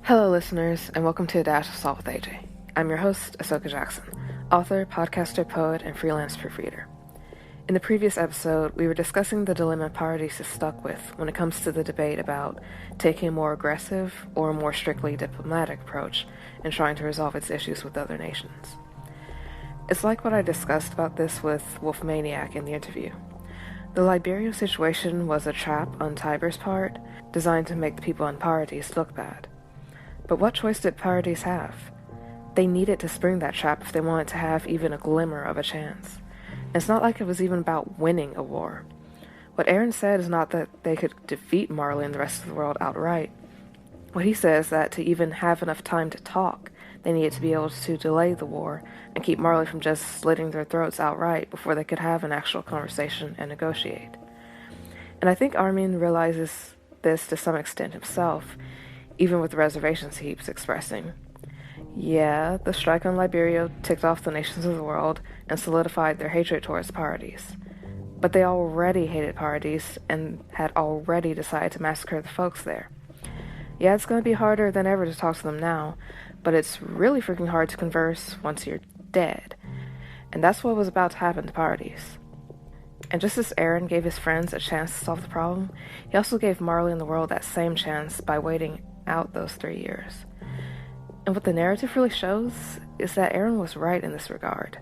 Hello, listeners, and welcome to A Dash of Salt with AJ. I'm your host, Ahsoka Jackson, author, podcaster, poet, and freelance proofreader. In the previous episode, we were discussing the dilemma Paradis is stuck with when it comes to the debate about taking a more aggressive or a more strictly diplomatic approach in trying to resolve its issues with other nations. It's like what I discussed about this with Wolfmaniac in the interview. The Liberia situation was a trap on Tiber's part, designed to make the people in Paradis look bad. But what choice did Paradis have? They needed to spring that trap if they wanted to have even a glimmer of a chance. And it's not like it was even about winning a war. What Eren said is not that they could defeat Marley and the rest of the world outright. What he says is that to even have enough time to talk, they needed to be able to delay the war and keep Marley from just slitting their throats outright before they could have an actual conversation and negotiate. And I think Armin realizes this to some extent himself, even with the reservations he keeps expressing. Yeah, the strike on Liberia ticked off the nations of the world and solidified their hatred towards Paradis. But they already hated Paradis and had already decided to massacre the folks there. Yeah, it's going to be harder than ever to talk to them now, but it's really freaking hard to converse once you're dead. And that's what was about to happen to Paradis. And just as Eren gave his friends a chance to solve the problem, he also gave Marley and the world that same chance by waiting out those 3 years. And what the narrative really shows is that Eren was right in this regard.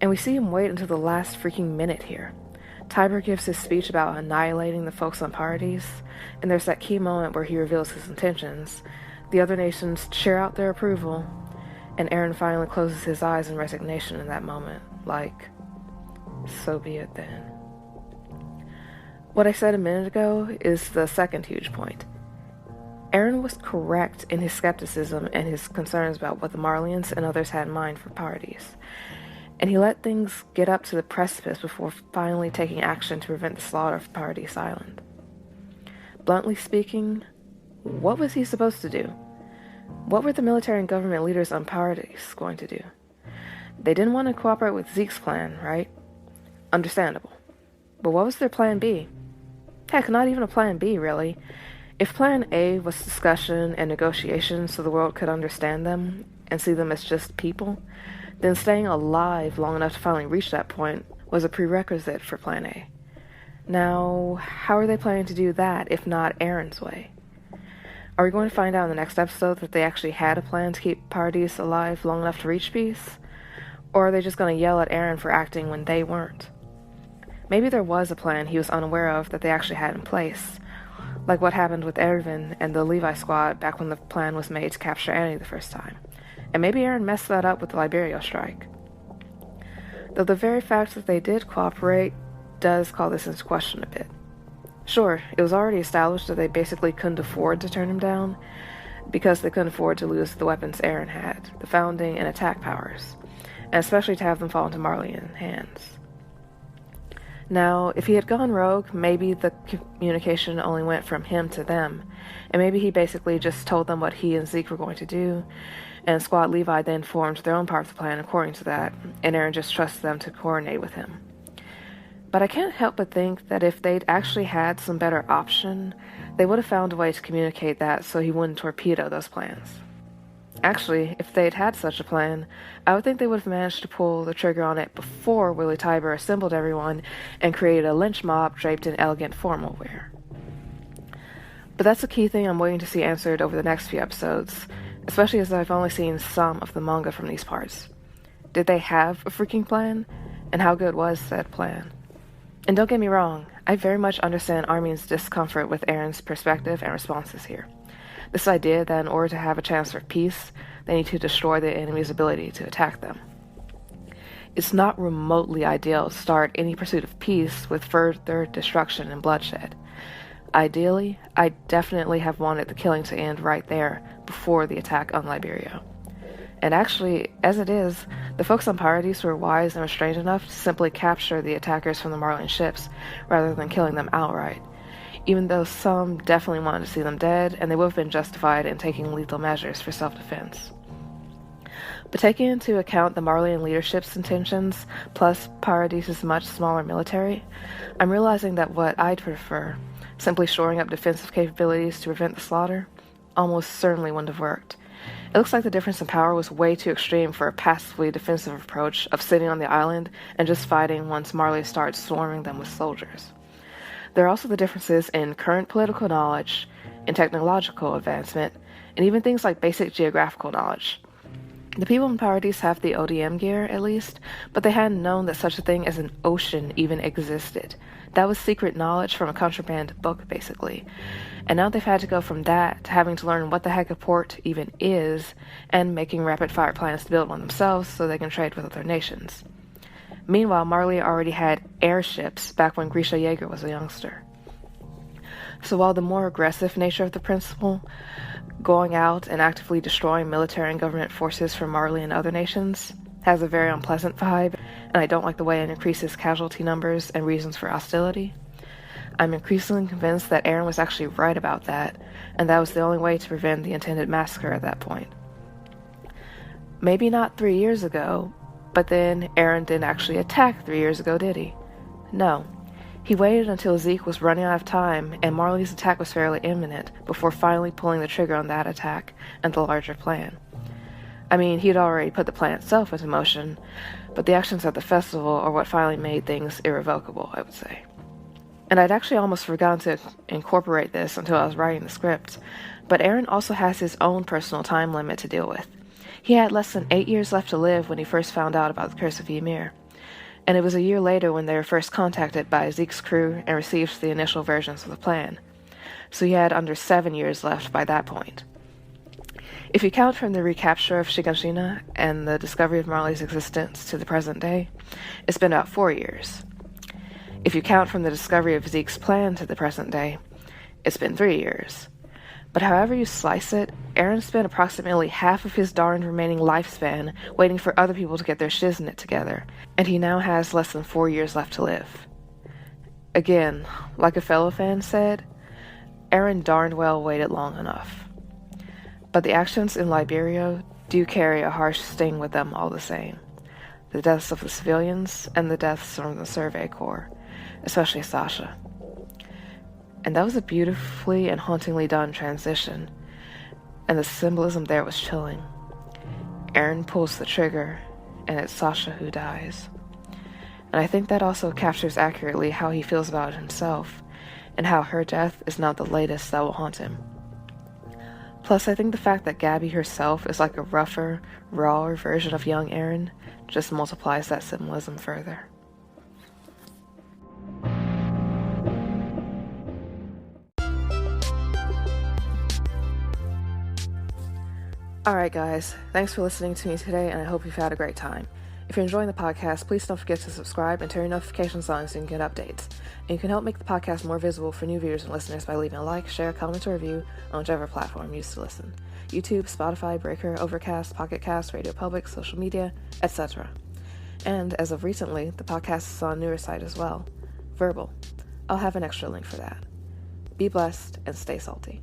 And we see him wait until the last freaking minute here. Tiber gives his speech about annihilating the folks on Paradis, and there's that key moment where he reveals his intentions. The other nations cheer out their approval, and Eren finally closes his eyes in resignation in that moment, like, so be it then. What I said a minute ago is the second huge point. Eren was correct in his skepticism and his concerns about what the Marleyans and others had in mind for Paradis, and he let things get up to the precipice before finally taking action to prevent the slaughter of Paradis Island. Bluntly speaking, what was he supposed to do? What were the military and government leaders on Paradis going to do? They didn't want to cooperate with Zeke's plan, right? Understandable. But what was their plan B? Heck, not even a plan B, really. If plan A was discussion and negotiation so the world could understand them and see them as just people, then staying alive long enough to finally reach that point was a prerequisite for plan A. Now, how are they planning to do that if not Eren's way? Are we going to find out in the next episode that they actually had a plan to keep Paradis alive long enough to reach peace? Or are they just going to yell at Eren for acting when they weren't? Maybe there was a plan he was unaware of that they actually had in place, like what happened with Erwin and the Levi squad back when the plan was made to capture Annie the first time. And maybe Eren messed that up with the Liberia strike. Though the very fact that they did cooperate does call this into question a bit. Sure, it was already established that they basically couldn't afford to turn him down, because they couldn't afford to lose the weapons Eren had, the founding and attack powers, and especially to have them fall into Marleyan hands. Now, if he had gone rogue, maybe the communication only went from him to them, and maybe he basically just told them what he and Zeke were going to do, and Squad Levi then formed their own part of the plan according to that, and Eren just trusted them to coordinate with him. But I can't help but think that if they'd actually had some better option, they would have found a way to communicate that so he wouldn't torpedo those plans. Actually, if they'd had such a plan, I would think they would have managed to pull the trigger on it before Willie Tiber assembled everyone and created a lynch mob draped in elegant formal wear. But that's a key thing I'm waiting to see answered over the next few episodes, especially as I've only seen some of the manga from these parts. Did they have a freaking plan? And how good was said plan? And don't get me wrong, I very much understand Armin's discomfort with Eren's perspective and responses here. This idea that in order to have a chance for peace, they need to destroy the enemy's ability to attack them. It's not remotely ideal to start any pursuit of peace with further destruction and bloodshed. Ideally, I definitely have wanted the killing to end right there, before the attack on Liberia. And actually, as it is, the folks on Paradis were wise and restrained enough to simply capture the attackers from the Marleyan ships, rather than killing them outright. Even though some definitely wanted to see them dead, and they would have been justified in taking lethal measures for self-defense. But taking into account the Marleyan leadership's intentions, plus Paradis' much smaller military, I'm realizing that what I'd prefer, simply shoring up defensive capabilities to prevent the slaughter, almost certainly wouldn't have worked. It looks like the difference in power was way too extreme for a passively defensive approach of sitting on the island and just fighting once Marley starts swarming them with soldiers. There are also the differences in current political knowledge, in technological advancement, and even things like basic geographical knowledge. The people in Paradis have the ODM gear, at least, but they hadn't known that such a thing as an ocean even existed. That was secret knowledge from a contraband book, basically. And now they've had to go from that to having to learn what the heck a port even is, and making rapid-fire plans to build one themselves so they can trade with other nations. Meanwhile, Marley already had airships back when Grisha Yeager was a youngster. So while the more aggressive nature of the principle, going out and actively destroying military and government forces from Marley and other nations, has a very unpleasant vibe, and I don't like the way it increases casualty numbers and reasons for hostility, I'm increasingly convinced that Eren was actually right about that, and that was the only way to prevent the intended massacre at that point. Maybe not 3 years ago, but then Eren didn't actually attack 3 years ago, did he? No. He waited until Zeke was running out of time, and Marley's attack was fairly imminent, before finally pulling the trigger on that attack and the larger plan. I mean, he'd already put the plan itself into motion, but the actions at the festival are what finally made things irrevocable, I would say. And I'd actually almost forgotten to incorporate this until I was writing the script, but Eren also has his own personal time limit to deal with. He had less than 8 years left to live when he first found out about the curse of E.M.A, and it was a year later when they were first contacted by Zeke's crew and received the initial versions of the plan. So he had under 7 years left by that point. If you count from the recapture of Shiganshina and the discovery of Marley's existence to the present day, it's been about 4 years. If you count from the discovery of Zeke's plan to the present day, it's been 3 years. But however you slice it, Eren spent approximately half of his darned remaining lifespan waiting for other people to get their shiznit together, and he now has less than 4 years left to live. Again, like a fellow fan said, Eren darned well waited long enough. But the actions in Liberia do carry a harsh sting with them all the same. The deaths of the civilians and the deaths from the Survey Corps, especially Sasha. And that was a beautifully and hauntingly done transition, and the symbolism there was chilling. Eren pulls the trigger, and it's Sasha who dies. And I think that also captures accurately how he feels about himself, and how her death is not the latest that will haunt him. Plus, I think the fact that Gabby herself is like a rougher, rawer version of young Eren just multiplies that symbolism further. Alright guys, thanks for listening to me today, and I hope you've had a great time. If you're enjoying the podcast, please don't forget to subscribe and turn your notifications on so you can get updates. And you can help make the podcast more visible for new viewers and listeners by leaving a like, share, comment, or review on whichever platform you use to listen. YouTube, Spotify, Breaker, Overcast, Pocket Cast, Radio Public, social media, etc. And as of recently, the podcast is on a newer site as well, Verbal. I'll have an extra link for that. Be blessed and stay salty.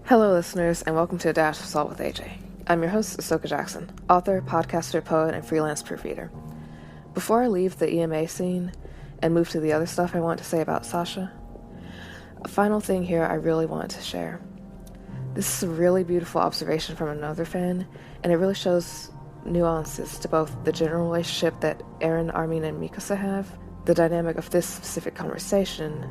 Hello listeners, and welcome to A Dash of Salt with AJ. I'm your host, Ahsoka Jackson, author, podcaster, poet, and freelance proofreader. Before I leave the E.M.A scene and move to the other stuff I want to say about Sasha, a final thing here I really want to share. This is a really beautiful observation from another fan, and it really shows nuances to both the general relationship that Eren, Armin, and Mikasa have, the dynamic of this specific conversation,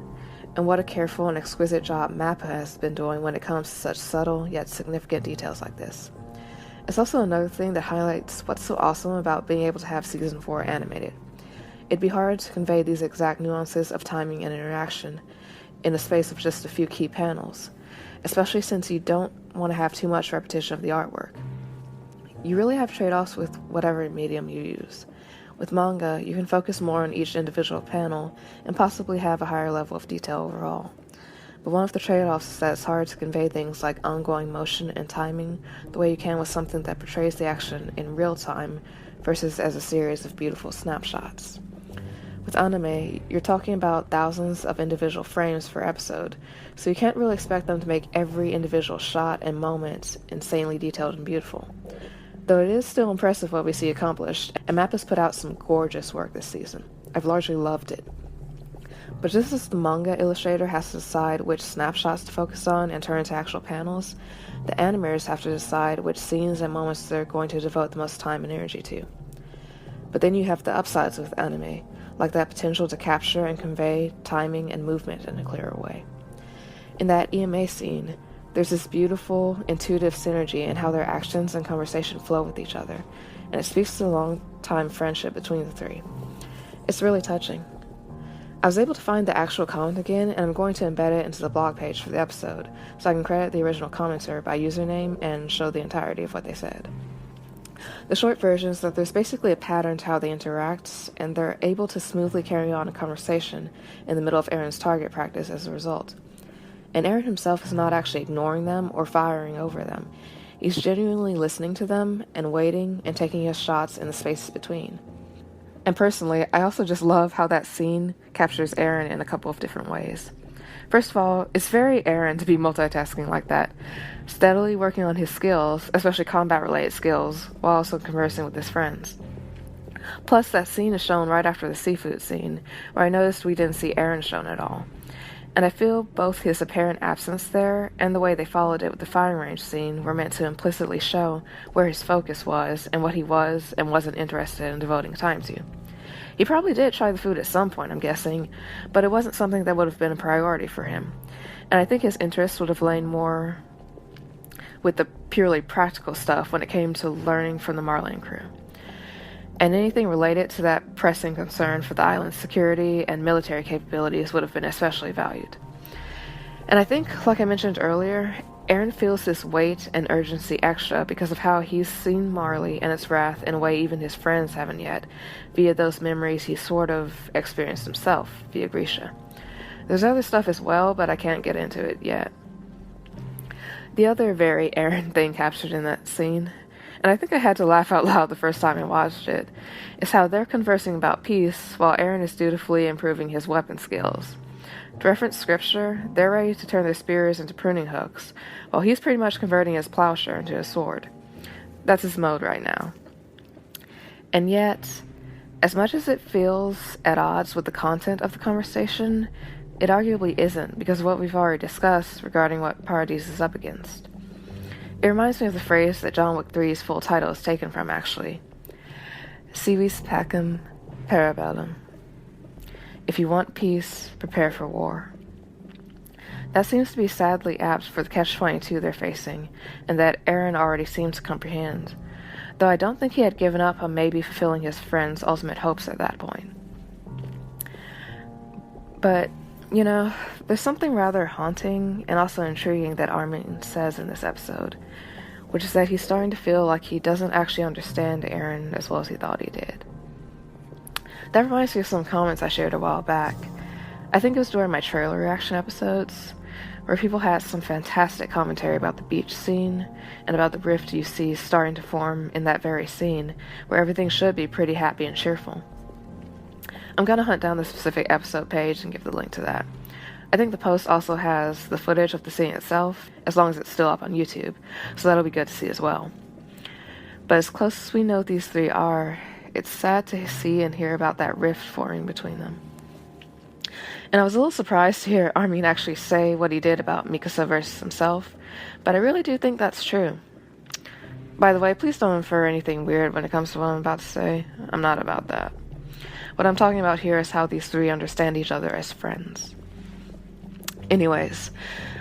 and what a careful and exquisite job MAPPA has been doing when it comes to such subtle yet significant details like this. It's also another thing that highlights what's so awesome about being able to have Season 4 animated. It'd be hard to convey these exact nuances of timing and interaction in the space of just a few key panels, especially since you don't want to have too much repetition of the artwork. You really have trade-offs with whatever medium you use. With manga, you can focus more on each individual panel and possibly have a higher level of detail overall. But one of the trade-offs is that it's hard to convey things like ongoing motion and timing the way you can with something that portrays the action in real time versus as a series of beautiful snapshots. With anime, you're talking about thousands of individual frames per episode, so you can't really expect them to make every individual shot and moment insanely detailed and beautiful. Though it is still impressive what we see accomplished, E.M.A has put out some gorgeous work this season. I've largely loved it. But just as the manga illustrator has to decide which snapshots to focus on and turn into actual panels, the animators have to decide which scenes and moments they're going to devote the most time and energy to. But then you have the upsides with anime, like that potential to capture and convey timing and movement in a clearer way. In that E.M.A scene, there's this beautiful, intuitive synergy in how their actions and conversation flow with each other, and it speaks to the long-time friendship between the three. It's really touching. I was able to find the actual comment again, and I'm going to embed it into the blog page for the episode, so I can credit the original commenter by username and show the entirety of what they said. The short version is that there's basically a pattern to how they interact, and they're able to smoothly carry on a conversation in the middle of Eren's target practice as a result. And Eren himself is not actually ignoring them or firing over them. He's genuinely listening to them and waiting and taking his shots in the spaces between. And personally, I also just love how that scene captures Eren in a couple of different ways. First of all, it's very Eren to be multitasking like that, steadily working on his skills, especially combat-related skills, while also conversing with his friends. Plus, that scene is shown right after the seafood scene, where I noticed we didn't see Eren shown at all. And I feel both his apparent absence there and the way they followed it with the firing range scene were meant to implicitly show where his focus was and what he was and wasn't interested in devoting time to. He probably did try the food at some point, I'm guessing, but it wasn't something that would have been a priority for him. And I think his interest would have lain more with the purely practical stuff when it came to learning from the Marlin crew. And anything related to that pressing concern for the island's security and military capabilities would have been especially valued. And I think, like I mentioned earlier, Eren feels this weight and urgency extra because of how he's seen Marley and its wrath in a way even his friends haven't yet, via those memories he sort of experienced himself, via Grisha. There's other stuff as well, but I can't get into it yet. The other very Eren thing captured in that scene, and I think I had to laugh out loud the first time I watched it, is how they're conversing about peace while Eren is dutifully improving his weapon skills. To reference scripture, they're ready to turn their spears into pruning hooks, while he's pretty much converting his plowshare into a sword. That's his mode right now. And yet, as much as it feels at odds with the content of the conversation, it arguably isn't because of what we've already discussed regarding what Paradis is up against. It reminds me of the phrase that John Wick 3's full title is taken from, actually. Si vis pacem, para bellum. If you want peace, prepare for war. That seems to be sadly apt for the catch-22 they're facing, and that Eren already seems to comprehend, though I don't think he had given up on maybe fulfilling his friend's ultimate hopes at that point. But, you know, there's something rather haunting and also intriguing that Armin says in this episode, which is that he's starting to feel like he doesn't actually understand Eren as well as he thought he did. That reminds me of some comments I shared a while back. I think it was during my trailer reaction episodes, where people had some fantastic commentary about the beach scene, and about the rift you see starting to form in that very scene, where everything should be pretty happy and cheerful. I'm gonna hunt down the specific episode page and give the link to that. I think the post also has the footage of the scene itself, as long as it's still up on YouTube, so that'll be good to see as well. But as close as we know these three are, it's sad to see and hear about that rift forming between them. And I was a little surprised to hear Armin actually say what he did about Mikasa versus himself, but I really do think that's true. By the way, please don't infer anything weird when it comes to what I'm about to say. I'm not about that. What I'm talking about here is how these three understand each other as friends. Anyways,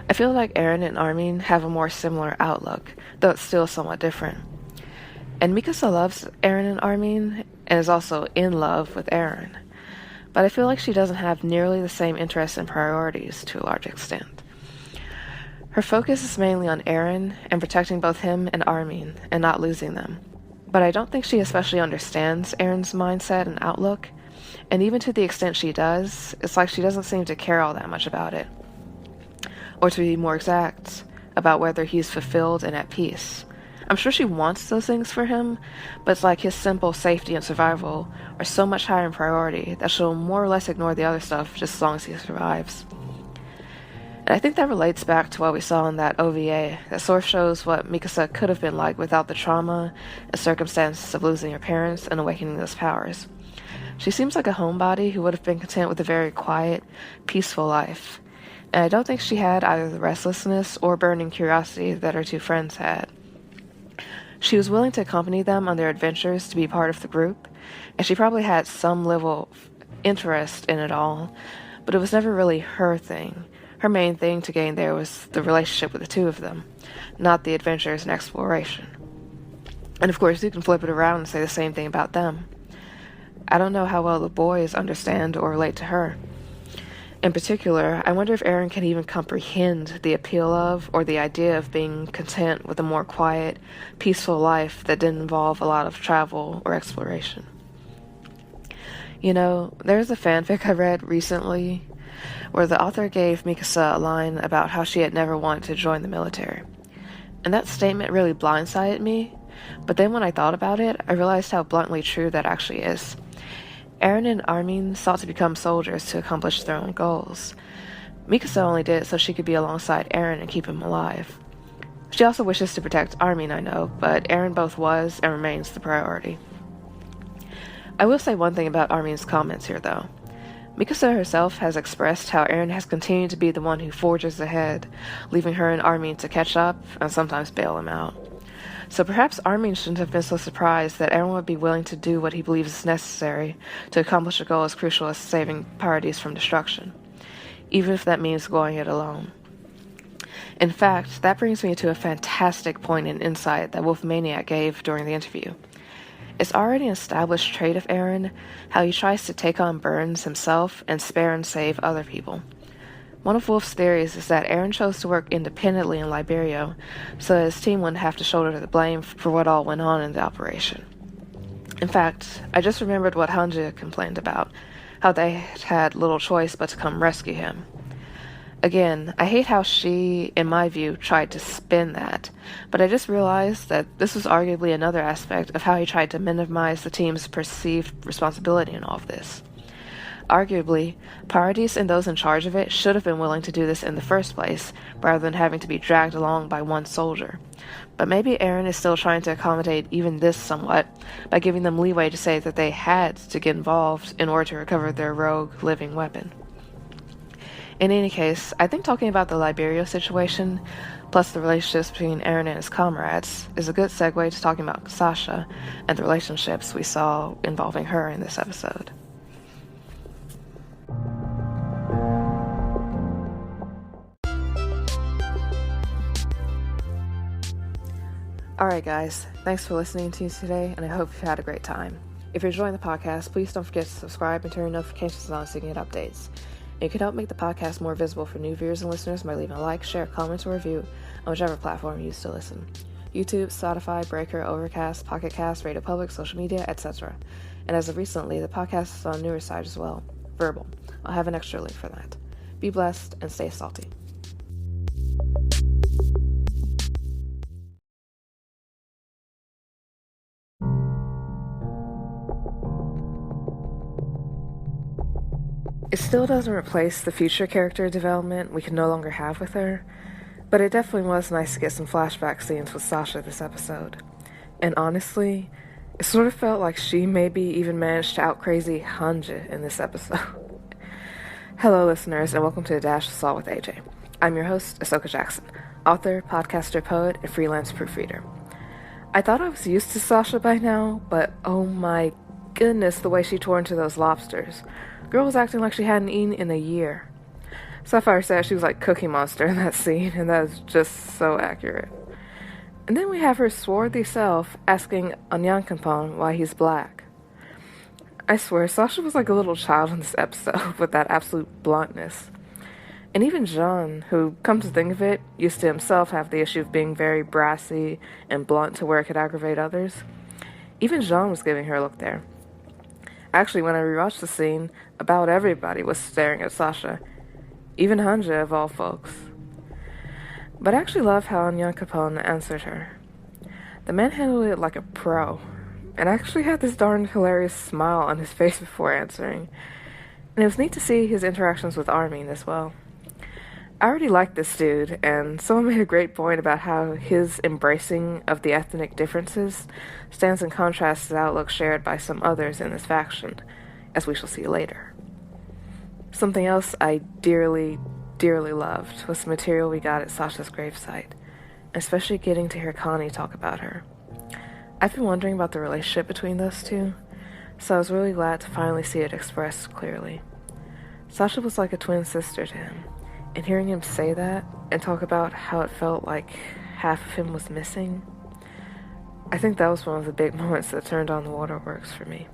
I feel like Eren and Armin have a more similar outlook, though it's still somewhat different. And Mikasa loves Eren and Armin, and is also in love with Eren. But I feel like she doesn't have nearly the same interests and priorities to a large extent. Her focus is mainly on Eren and protecting both him and Armin, and not losing them. But I don't think she especially understands Eren's mindset and outlook, and even to the extent she does, it's like she doesn't seem to care all that much about it. Or to be more exact, about whether he's fulfilled and at peace. I'm sure she wants those things for him, but it's like his simple safety and survival are so much higher in priority that she'll more or less ignore the other stuff just as long as he survives. And I think that relates back to what we saw in that OVA, that sort of shows what Mikasa could have been like without the trauma and circumstances of losing her parents and awakening those powers. She seems like a homebody who would have been content with a very quiet, peaceful life. And I don't think she had either the restlessness or burning curiosity that her two friends had. She was willing to accompany them on their adventures to be part of the group, and she probably had some level of interest in it all, but it was never really her thing. Her main thing to gain there was the relationship with the two of them, not the adventures and exploration. And of course, you can flip it around and say the same thing about them. I don't know how well the boys understand or relate to her. In particular, I wonder if Eren can even comprehend the appeal of or the idea of being content with a more quiet, peaceful life that didn't involve a lot of travel or exploration. You know, there's a fanfic I read recently where the author gave Mikasa a line about how she had never wanted to join the military. And that statement really blindsided me, but then when I thought about it, I realized how bluntly true that actually is. Eren and Armin sought to become soldiers to accomplish their own goals. Mikasa only did it so she could be alongside Eren and keep him alive. She also wishes to protect Armin, I know, but Eren both was and remains the priority. I will say one thing about Armin's comments here, though. Mikasa herself has expressed how Eren has continued to be the one who forges ahead, leaving her and Armin to catch up and sometimes bail him out. So perhaps Armin shouldn't have been so surprised that Eren would be willing to do what he believes is necessary to accomplish a goal as crucial as saving Paradis from destruction, even if that means going it alone. In fact, that brings me to a fantastic point and insight that Wolfmaniac gave during the interview. It's already an established trait of Eren how he tries to take on burdens himself and spare and save other people. One of Wolf's theories is that Eren chose to work independently in Liberia so that his team wouldn't have to shoulder the blame for what all went on in the operation. In fact, I just remembered what Hanja complained about, how they had little choice but to come rescue him. Again, I hate how she, in my view, tried to spin that, but I just realized that this was arguably another aspect of how he tried to minimize the team's perceived responsibility in all of this. Arguably, Paradis and those in charge of it should have been willing to do this in the first place, rather than having to be dragged along by one soldier. But maybe Eren is still trying to accommodate even this somewhat, by giving them leeway to say that they had to get involved in order to recover their rogue living weapon. In any case, I think talking about the Liberia situation, plus the relationships between Eren and his comrades, is a good segue to talking about Sasha and the relationships we saw involving her in this episode. Alright guys, thanks for listening to me today, and I hope you've had a great time. If you're enjoying the podcast, please don't forget to subscribe and turn your notifications on so you can get updates. And you can help make the podcast more visible for new viewers and listeners by leaving a like, share, comment, or review on whichever platform you use to listen. YouTube, Spotify, Breaker, Overcast, Pocket Cast, Radio Public, social media, etc. And as of recently, the podcast is on a newer site as well, Verbal. I'll have an extra link for that. Be blessed and stay salty. It still doesn't replace the future character development we can no longer have with her, but it definitely was nice to get some flashback scenes with Sasha this episode. And honestly, it sort of felt like she maybe even managed to out-crazy Hanja in this episode. Hello listeners, and welcome to A Dash of Salt with AJ. I'm your host, Ahsoka Jackson, author, podcaster, poet, and freelance proofreader. I thought I was used to Sasha by now, but oh my goodness, the way she tore into those lobsters. Girl was acting like she hadn't eaten in a year. Sapphire said she was like Cookie Monster in that scene, and that is just so accurate. And then we have her swarthy self asking Onyankampon why he's black. I swear, Sasha was like a little child in this episode with that absolute bluntness. And even Jean, who, come to think of it, used to himself have the issue of being very brassy and blunt to where it could aggravate others. Even Jean was giving her a look there. Actually, when I rewatched the scene, about everybody was staring at Sasha. Even Hanja, of all folks. But I actually love how Onyankopon answered her. The man handled it like a pro, and actually had this darn hilarious smile on his face before answering. And it was neat to see his interactions with Armin as well. I already like this dude, and someone made a great point about how his embracing of the ethnic differences stands in contrast to the outlook shared by some others in this faction, as we shall see later. Something else I dearly, dearly loved was the material we got at Sasha's gravesite, especially getting to hear Connie talk about her. I've been wondering about the relationship between those two, so I was really glad to finally see it expressed clearly. Sasha was like a twin sister to him, and hearing him say that and talk about how it felt like half of him was missing, I think that was one of the big moments that turned on the waterworks for me.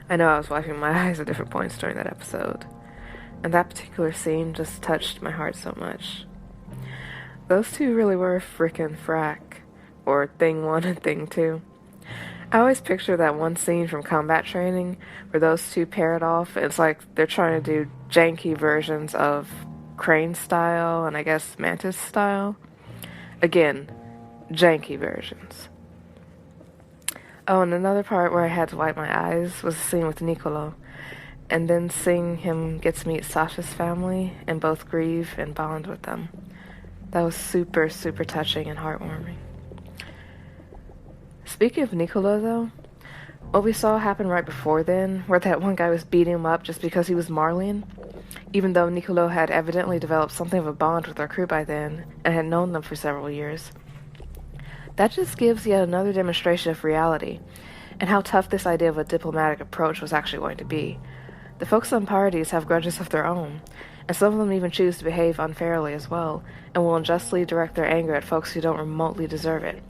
I know I was wiping my eyes at different points during that episode, and that particular scene just touched my heart so much. Those two really were frickin' frack, or Thing 1 and Thing 2. I always picture that one scene from combat training where those two pair it off, and it's like they're trying to do janky versions of Crane style and I guess Mantis style. Again, janky versions. Oh, and another part where I had to wipe my eyes was the scene with Nicolo, and then seeing him get to meet Sasha's family and both grieve and bond with them. That was super, super touching and heartwarming. Speaking of Nicolo, though, what we saw happen right before then, where that one guy was beating him up just because he was Marleyan, even though Nicolo had evidently developed something of a bond with our crew by then, and had known them for several years. That just gives yet another demonstration of reality, and how tough this idea of a diplomatic approach was actually going to be. The folks on Paradis have grudges of their own, and some of them even choose to behave unfairly as well, and will unjustly direct their anger at folks who don't remotely deserve it.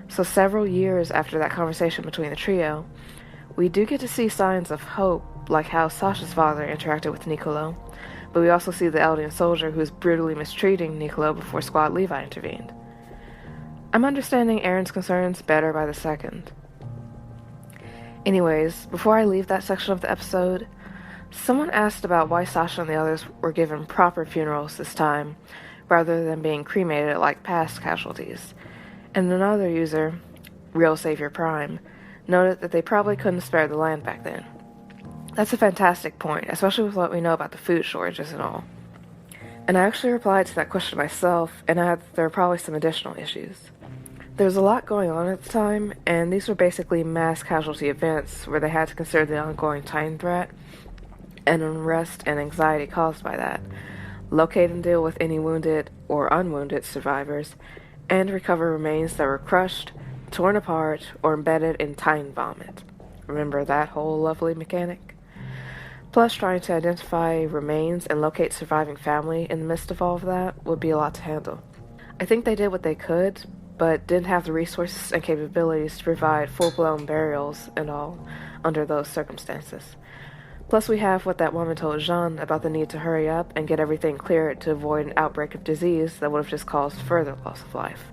So several years after that conversation between the trio, we do get to see signs of hope, like how Sasha's father interacted with Nicolo, but we also see the Eldian soldier who is brutally mistreating Nicolo before Squad Levi intervened. I'm understanding Eren's concerns better by the second. Anyways, before I leave that section of the episode, someone asked about why Sasha and the others were given proper funerals this time, rather than being cremated like past casualties. And another user, Real Savior Prime, noted that they probably couldn't spare the land back then. That's a fantastic point, especially with what we know about the food shortages and all. And I actually replied to that question myself, and added that there are probably some additional issues. There was a lot going on at the time, and these were basically mass casualty events where they had to consider the ongoing Titan threat, and unrest and anxiety caused by that, locate and deal with any wounded or unwounded survivors, and recover remains that were crushed, torn apart, or embedded in Titan vomit. Remember that whole lovely mechanic? Plus, trying to identify remains and locate surviving family in the midst of all of that would be a lot to handle. I think they did what they could, but didn't have the resources and capabilities to provide full-blown burials and all under those circumstances. Plus, we have what that woman told Jean about the need to hurry up and get everything cleared to avoid an outbreak of disease that would have just caused further loss of life.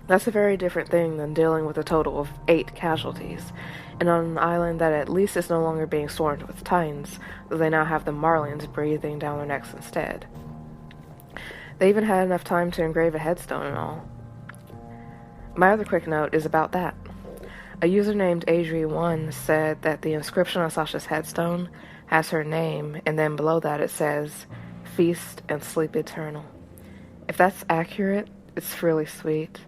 That's a very different thing than dealing with a total of 8 casualties, and on an island that at least is no longer being swarmed with Titans, though they now have the Marleyans breathing down their necks instead. They even had enough time to engrave a headstone and all. My other quick note is about that. A user named Adri1 said that the inscription on Sasha's headstone has her name, and then below that it says, "Feast and sleep eternal." If that's accurate, it's really sweet.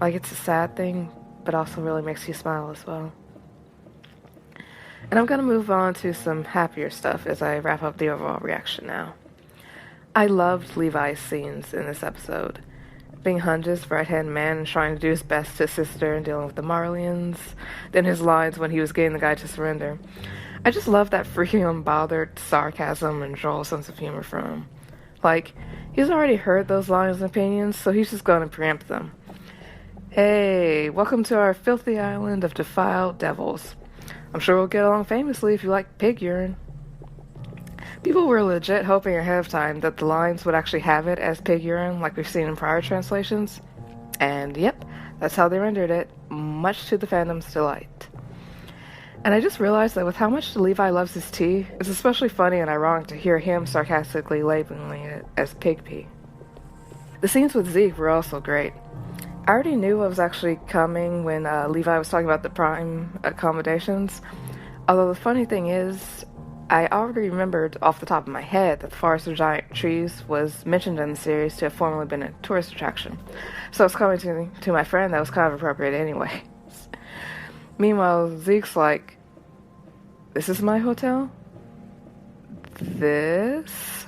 Like, it's a sad thing, but also really makes you smile as well. And I'm going to move on to some happier stuff as I wrap up the overall reaction now. I loved Levi's scenes in this episode. Being Hunge's right-hand man and trying to do his best to assist her in dealing with the Marleyans, then his lines when he was getting the guy to surrender. I just love that freaking unbothered sarcasm and droll sense of humor from him. Like, he's already heard those lines and opinions, so he's just going to preempt them. Hey, welcome to our filthy island of defiled devils. I'm sure we'll get along famously if you like pig urine. People were legit hoping ahead of time that the lines would actually have it as pig urine like we've seen in prior translations. And yep, that's how they rendered it, much to the fandom's delight. And I just realized that with how much Levi loves his tea, it's especially funny and ironic to hear him sarcastically labeling it as pig pee. The scenes with Zeke were also great. I already knew what was actually coming when Levi was talking about the prime accommodations, although the funny thing is, I already remembered off the top of my head that the Forest of Giant Trees was mentioned in the series to have formerly been a tourist attraction, so it's coming to my friend that was kind of appropriate anyway. Meanwhile, Zeke's like, "This is my hotel? This?"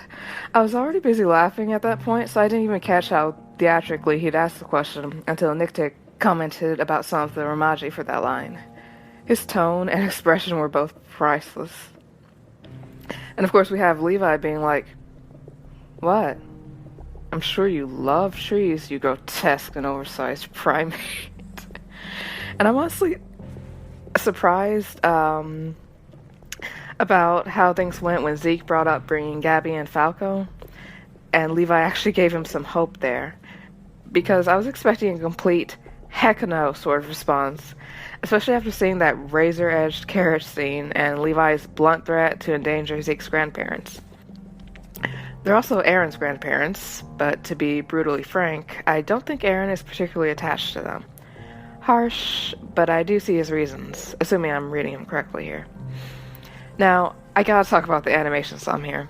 I was already busy laughing at that point, so I didn't even catch how theatrically he'd asked the question until Nick commented about some of the remaji for that line. His tone and expression were both priceless. And of course we have Levi being like, "What? I'm sure you love trees, you grotesque and oversized primate." And I'm honestly surprised about how things went when Zeke brought up bringing Gabby and Falco, and Levi actually gave him some hope there, because I was expecting a complete heck no sort of response, especially after seeing that razor-edged carriage scene and Levi's blunt threat to endanger Zeke's grandparents. They're also Eren's grandparents, but to be brutally frank, I don't think Eren is particularly attached to them. Harsh, but I do see his reasons, assuming I'm reading him correctly here. Now, I gotta talk about the animation some here.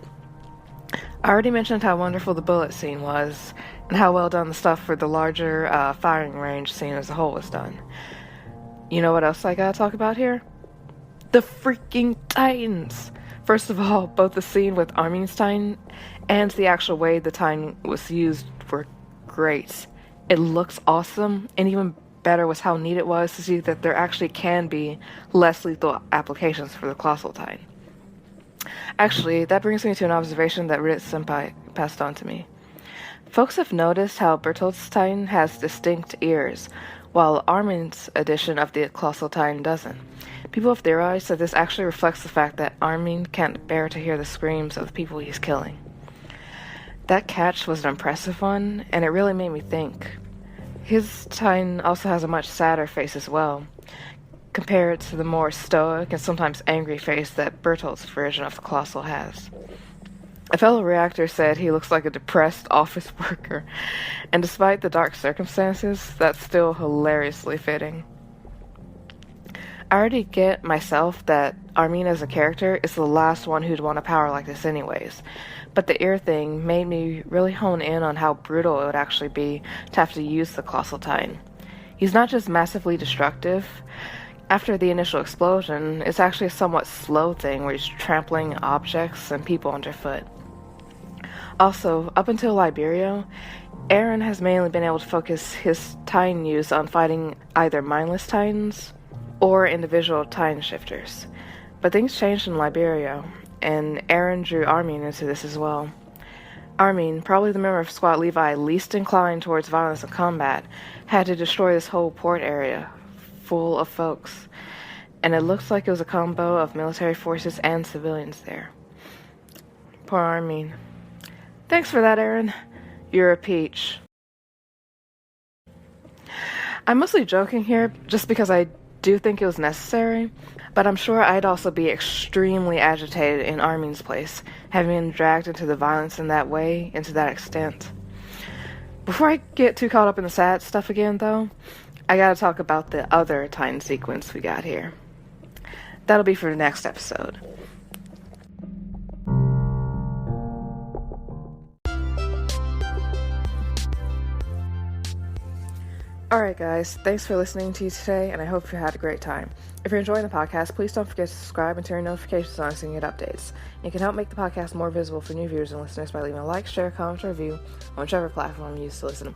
I already mentioned how wonderful the bullet scene was, and how well done the stuff for the larger firing range scene as a whole was done. You know what else I gotta talk about here? The freaking Titans! First of all, both the scene with Armin's Titan and the actual way the Titan was used were great. It looks awesome, and even better was how neat it was to see that there actually can be less lethal applications for the Colossal Titan. Actually, that brings me to an observation that Rit-senpai passed on to me. Folks have noticed how Bertolt's Titan has distinct ears, while Armin's edition of the Colossal Titan doesn't. People have theorized that this actually reflects the fact that Armin can't bear to hear the screams of the people he's killing. That catch was an impressive one, and it really made me think. His Titan also has a much sadder face as well, compared to the more stoic and sometimes angry face that Bertolt's version of the Colossal has. A fellow reactor said he looks like a depressed office worker, and despite the dark circumstances, that's still hilariously fitting. I already get myself that Armin as a character is the last one who'd want a power like this anyways, but the ear thing made me really hone in on how brutal it would actually be to have to use the Colossal Titan. He's not just massively destructive. After the initial explosion, it's actually a somewhat slow thing where he's trampling objects and people underfoot. Also, up until Liberio, Eren has mainly been able to focus his Titan use on fighting either mindless Titans or individual Titan shifters. But things changed in Liberio, and Eren drew Armin into this as well. Armin, probably the member of Squad Levi least inclined towards violence and combat, had to destroy this whole port area full of folks, and it looks like it was a combo of military forces and civilians there. Poor Armin. Thanks for that, Eren. You're a peach. I'm mostly joking here, just because I do think it was necessary, but I'm sure I'd also be extremely agitated in Armin's place, having been dragged into the violence in that way, and to that extent. Before I get too caught up in the sad stuff again, though, I gotta talk about the other Titan sequence we got here. That'll be for the next episode. Alright guys, thanks for listening to you today, and I hope you had a great time. If you're enjoying the podcast, please don't forget to subscribe and turn notifications on so you can get updates. You can help make the podcast more visible for new viewers and listeners by leaving a like, share, comment, or review on whichever platform you use to listen.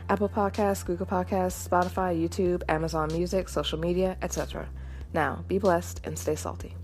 Apple Podcasts, Google Podcasts, Spotify, YouTube, Amazon Music, social media, etc. Now, be blessed and stay salty.